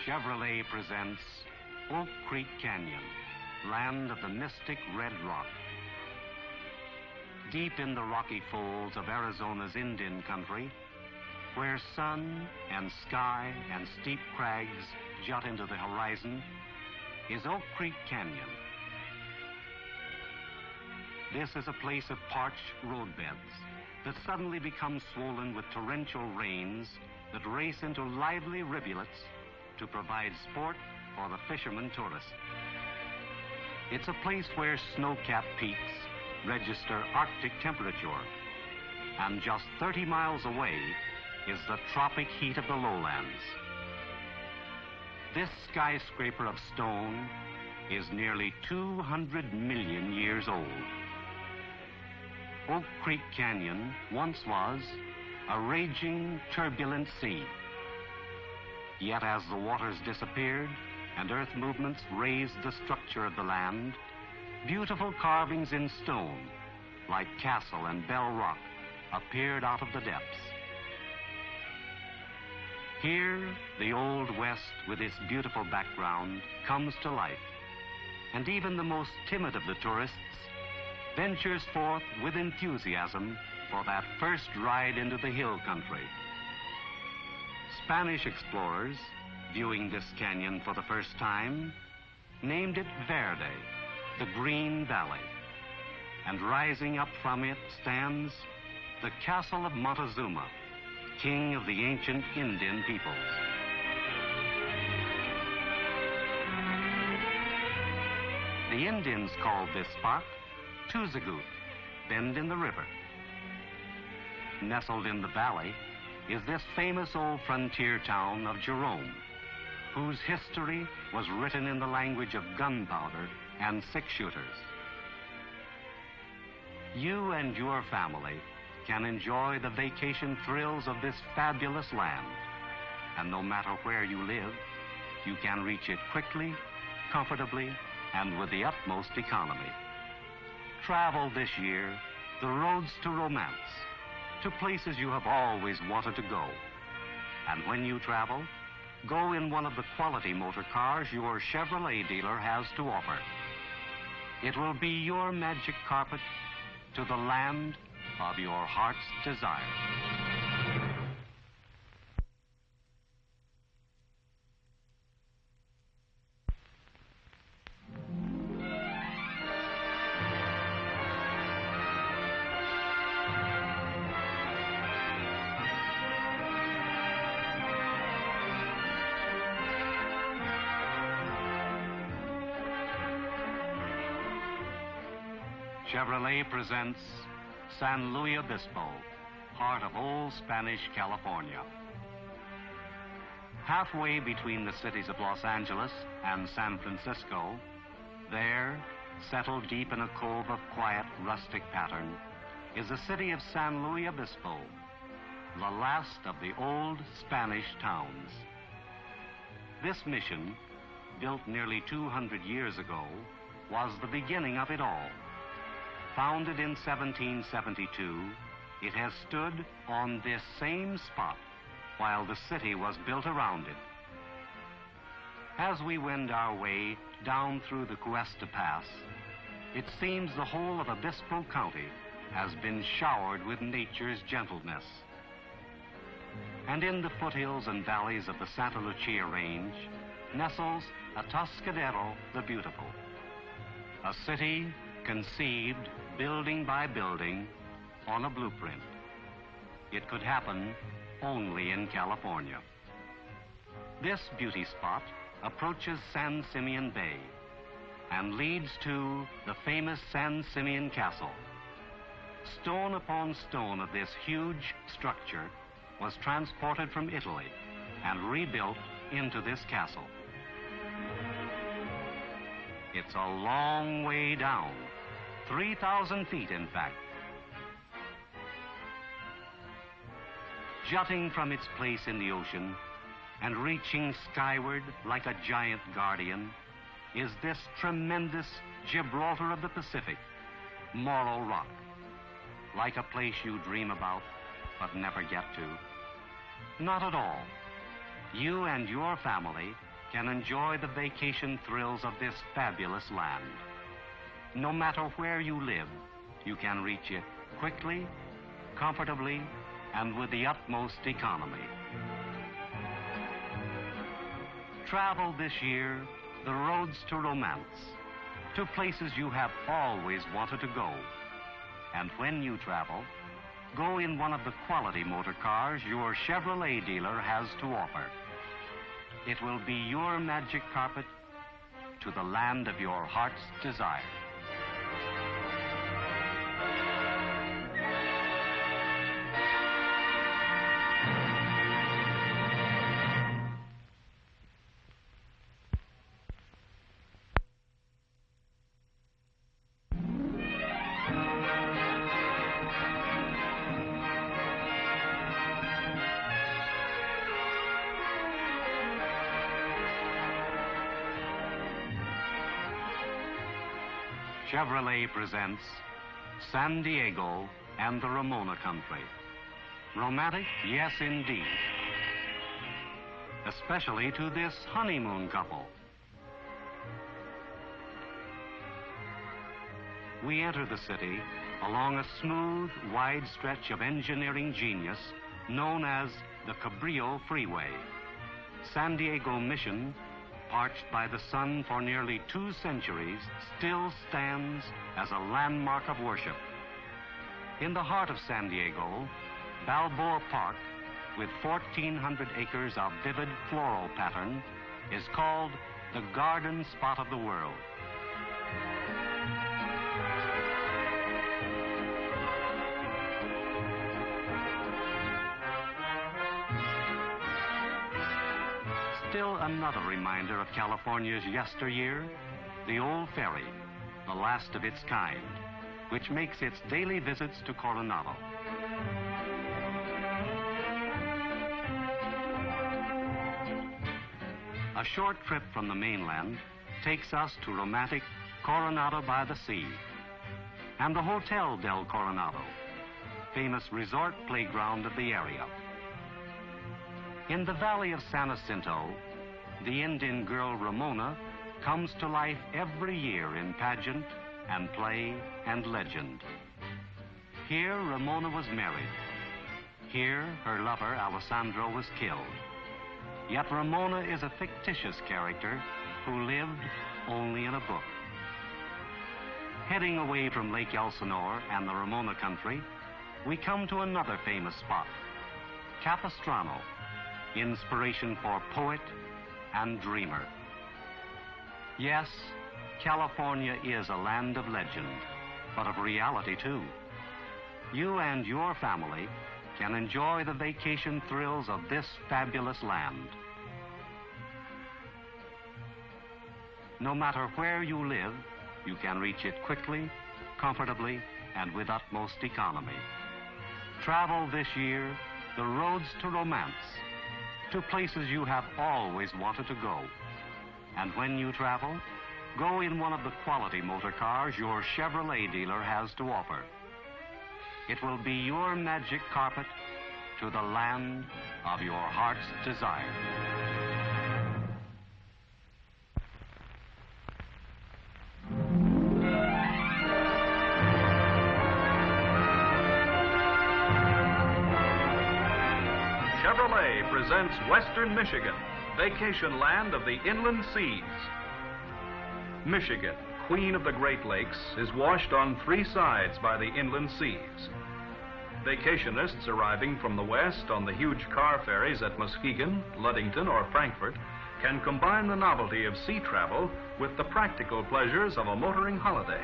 Cheverolet presents Oak Creek Canyon, land of the mystic red rock. Deep in the rocky folds of Arizona's Indian country, where sun and sky and steep crags jut into the horizon, is Oak Creek Canyon. This is a place of parched roadbeds that suddenly become swollen with torrential rains that race into lively rivulets to provide sport for the fisherman tourist. It's a place where snow-capped peaks register Arctic temperature, and just 30 miles away is the tropic heat of the lowlands. This skyscraper of stone is nearly 200 million years old. Oak Creek Canyon once was a raging, turbulent sea. Yet as the waters disappeared and earth movements raised the structure of the land, beautiful carvings in stone, like Castle and Bell Rock, appeared out of the depths. Here, the Old West, with its beautiful background, comes to life, and even the most timid of the tourists ventures forth with enthusiasm for that first ride into the hill country. Spanish explorers, viewing this canyon for the first time, named it Verde, the Green Valley. And rising up from it stands the Castle of Montezuma, king of the ancient Indian peoples. The Indians called this spot Tuzagut, Bend in the River. Nestled in the valley is this famous old frontier town of Jerome, whose history was written in the language of gunpowder and six-shooters. You and your family can enjoy the vacation thrills of this fabulous land, and no matter where you live, you can reach it quickly, comfortably, and with the utmost economy. Travel this year the roads to romance, to places you have always wanted to go. And when you travel, go in one of the quality motor cars your Chevrolet dealer has to offer. It will be your magic carpet to the land of your heart's desire. Chevrolet presents San Luis Obispo, heart of old Spanish California. Halfway between the cities of Los Angeles and San Francisco, there, settled deep in a cove of quiet, rustic pattern, is the city of San Luis Obispo, the last of the old Spanish towns. This mission, built nearly 200 years ago, was the beginning of it all. Founded in 1772, it has stood on this same spot while the city was built around it. As we wend our way down through the Cuesta Pass, it seems the whole of Obispo County has been showered with nature's gentleness. And in the foothills and valleys of the Santa Lucia Range nestles Atascadero the Beautiful, a city conceived building by building on a blueprint. It could happen only in California. This beauty spot approaches San Simeon Bay and leads to the famous San Simeon Castle. Stone upon stone of this huge structure was transported from Italy and rebuilt into this castle. It's a long way down, 3,000 feet, in fact. Jutting from its place in the ocean and reaching skyward like a giant guardian is this tremendous Gibraltar of the Pacific, Morro Rock, like a place you dream about but never get to. Not at all. You and your family can enjoy the vacation thrills of this fabulous land. No matter where you live, you can reach it quickly, comfortably, and with the utmost economy. Travel this year the roads to romance, to places you have always wanted to go. And when you travel, go in one of the quality motor cars your Chevrolet dealer has to offer. It will be your magic carpet to the land of your heart's desire. Chevrolet presents San Diego and the Ramona country. Romantic? Yes, indeed. Especially to this honeymoon couple. We enter the city along a smooth, wide stretch of engineering genius known as the Cabrillo Freeway. San Diego Mission, parched by the sun for nearly 2 centuries, still stands as a landmark of worship. In the heart of San Diego, Balboa Park, with 1,400 acres of vivid floral pattern, is called the garden spot of the world. Still another reminder of California's yesteryear, the old ferry, the last of its kind, which makes its daily visits to Coronado. A short trip from the mainland takes us to romantic Coronado by the Sea and the Hotel del Coronado, famous resort playground of the area. In the valley of San Jacinto, the Indian girl Ramona comes to life every year in pageant and play and legend. Here, Ramona was married. Here, her lover, Alessandro, was killed. Yet Ramona is a fictitious character who lived only in a book. Heading away from Lake Elsinore and the Ramona country, we come to another famous spot, Capistrano, inspiration for poet and dreamer. Yes, California is a land of legend, but of reality too. You and your family can enjoy the vacation thrills of this fabulous land. No matter where you live, you can reach it quickly, comfortably, and with utmost economy. Travel this year the roads to romance, to places you have always wanted to go. And when you travel, go in one of the quality motor cars your Chevrolet dealer has to offer. It will be your magic carpet to the land of your heart's desire. Chevrolet presents Western Michigan, vacation land of the inland seas. Michigan, queen of the Great Lakes, is washed on 3 sides by the inland seas. Vacationists arriving from the west on the huge car ferries at Muskegon, Ludington, or Frankfort can combine the novelty of sea travel with the practical pleasures of a motoring holiday.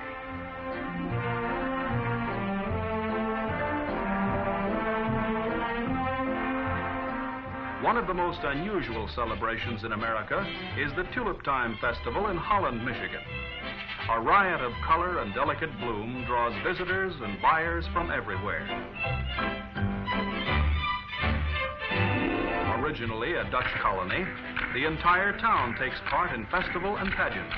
One of the most unusual celebrations in America is the Tulip Time Festival in Holland, Michigan. A riot of color and delicate bloom draws visitors and buyers from everywhere. Originally a Dutch colony, the entire town takes part in festival and pageant.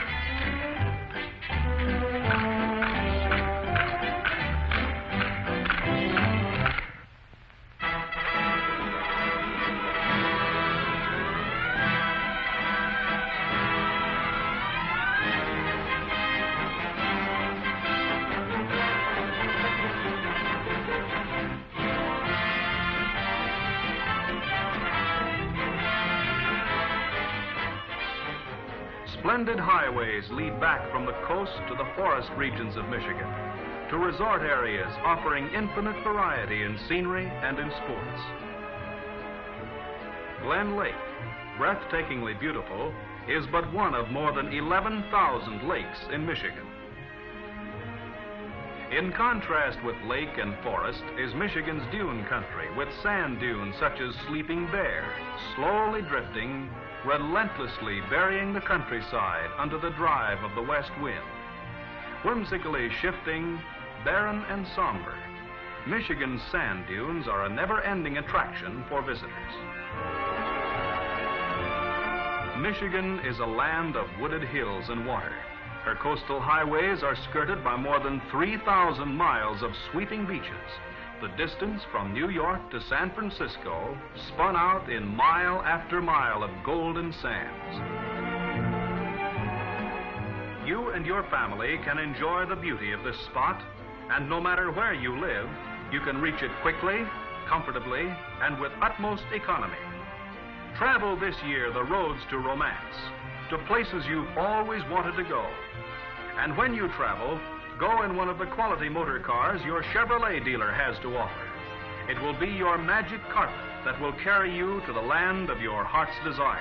Splendid highways lead back from the coast to the forest regions of Michigan, to resort areas offering infinite variety in scenery and in sports. Glen Lake, breathtakingly beautiful, is but one of more than 11,000 lakes in Michigan. In contrast with lake and forest is Michigan's dune country, with sand dunes such as Sleeping Bear, slowly drifting, relentlessly burying the countryside under the drive of the west wind. Whimsically shifting, barren and somber, Michigan's sand dunes are a never-ending attraction for visitors. Michigan is a land of wooded hills and water. Her coastal highways are skirted by more than 3,000 miles of sweeping beaches. The distance from New York to San Francisco spun out in mile after mile of golden sands. You and your family can enjoy the beauty of this spot, and no matter where you live, you can reach it quickly, comfortably, and with utmost economy. Travel this year the roads to romance, to places you've always wanted to go. And when you travel, go in one of the quality motor cars your Cheverolet dealer has to offer. It will be your magic carpet that will carry you to the land of your heart's desire.